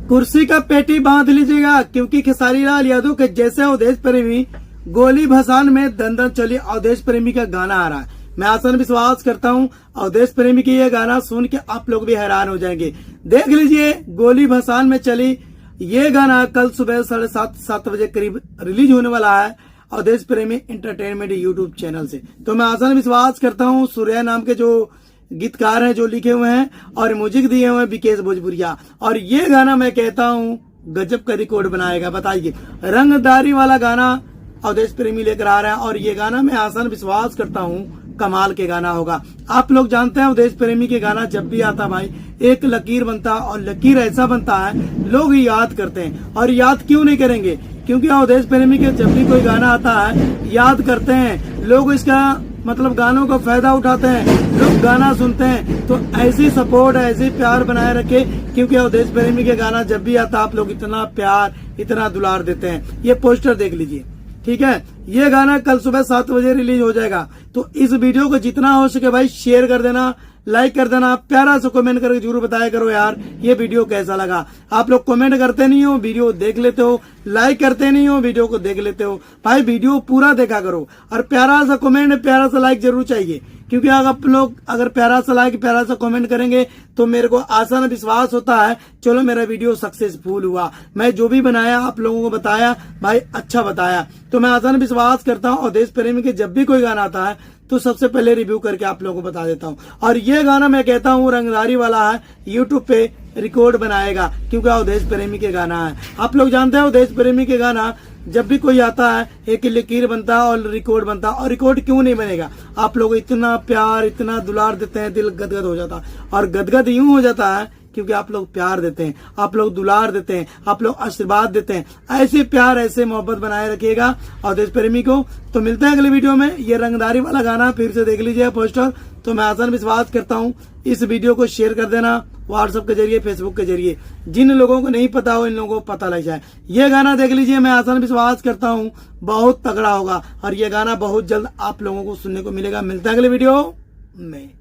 कुर्सी का पेटी बांध लीजिएगा, क्योंकि खेसारी लाल यादव के जैसे अवधेश प्रेमी गोली भसान में दंदन चली अवधेश प्रेमी का गाना आ रहा है। मैं आसान विश्वास करता हूं अवधेश प्रेमी की ये गाना सुन के आप लोग भी हैरान हो जाएंगे। देख लीजिए, गोली भसान में चली ये गाना कल सुबह 7:30 बजे करीब रिलीज होने वाला है अवधेश प्रेमी एंटरटेनमेंट यूट्यूब चैनल से। तो मैं आसान विश्वास करता हूं सूर्या नाम के जो गीतकार हैं जो लिखे हुए हैं और म्यूजिक दिए हुए हैं विकेश भोजपुरिया, और ये गाना मैं कहता हूँ गजब का रिकॉर्ड बनाएगा। बताइए, रंगदारी वाला गाना अवधेश प्रेमी लेकर आ रहा है और ये गाना मैं आसान विश्वास करता हूँ कमाल के गाना होगा। आप लोग जानते हैं अवधेश प्रेमी के गाना जब भी आता भाई एक लकीर बनता और लकीर ऐसा बनता है लोग याद करते हैं। और याद क्यों नहीं करेंगे, क्योंकि अवधेश प्रेमी के जब भी कोई गाना आता है याद करते हैं लोग, इसका मतलब गानों का फायदा उठाते हैं, लोग गाना सुनते हैं। तो ऐसी सपोर्ट ऐसी प्यार बनाए रखे, क्योंकि अवधेश प्रेमी के गाना जब भी आता आप लोग इतना प्यार इतना दुलार देते हैं। ये पोस्टर देख लीजिए, ठीक है। ये गाना कल सुबह 7 बजे रिलीज हो जाएगा। तो इस वीडियो को जितना हो सके भाई शेयर कर देना, लाइक कर देना, प्यारा सा कमेंट करके जरूर बताया करो यार ये वीडियो कैसा लगा। आप लोग कमेंट करते नहीं हो, वीडियो देख लेते हो, लाइक करते नहीं हो, वीडियो को देख लेते हो। भाई वीडियो पूरा देखा करो और प्यारा सा कमेंट प्यारा सा लाइक जरूर चाहिए, क्योंकि आप लोग अगर प्यारा सा लाइक प्यारा सा कमेंट करेंगे तो मेरे को आसान विश्वास होता है चलो मेरा वीडियो सक्सेसफुल हुआ, मैं जो भी बनाया आप लोगों को बताया भाई अच्छा बताया। तो मैं आसान विश्वास करता हूँ अवधेश प्रेमी के जब भी कोई गाना आता है तो सबसे पहले रिव्यू करके आप लोगों को बता देता हूँ। और ये गाना मैं कहता हूँ रंगदारी वाला है, यूट्यूब पे रिकॉर्ड बनाएगा, क्योंकि अवधेश प्रेमी के गाना है। आप लोग जानते हैं अवधेश प्रेमी के गाना जब भी कोई आता है एक लकीर बनता है और रिकॉर्ड बनता है। और रिकॉर्ड क्यों नहीं बनेगा, आप लोग इतना प्यार इतना दुलार देते हैं, दिल गदगद हो जाता है। और गदगद यूं हो जाता है क्योंकि आप लोग प्यार देते हैं, आप लोग दुलार देते हैं, आप लोग आशीर्वाद देते हैं। ऐसे प्यार ऐसे मोहब्बत बनाए रखिएगा अवधेश प्रेमी को। तो मिलते हैं अगले वीडियो में। ये रंगदारी वाला गाना फिर से देख लीजिए पोस्टर। तो मैं आसान विश्वास करता हूँ इस वीडियो को शेयर कर देना व्हाट्सएप के जरिए, फेसबुक के जरिए, जिन लोगों को नहीं पता हो इन लोगों को पता लग जाए। ये गाना देख लीजिए, मैं आसान विश्वास करता हूँ बहुत तगड़ा होगा और ये गाना बहुत जल्द आप लोगों को सुनने को मिलेगा। मिलता है अगले वीडियो में।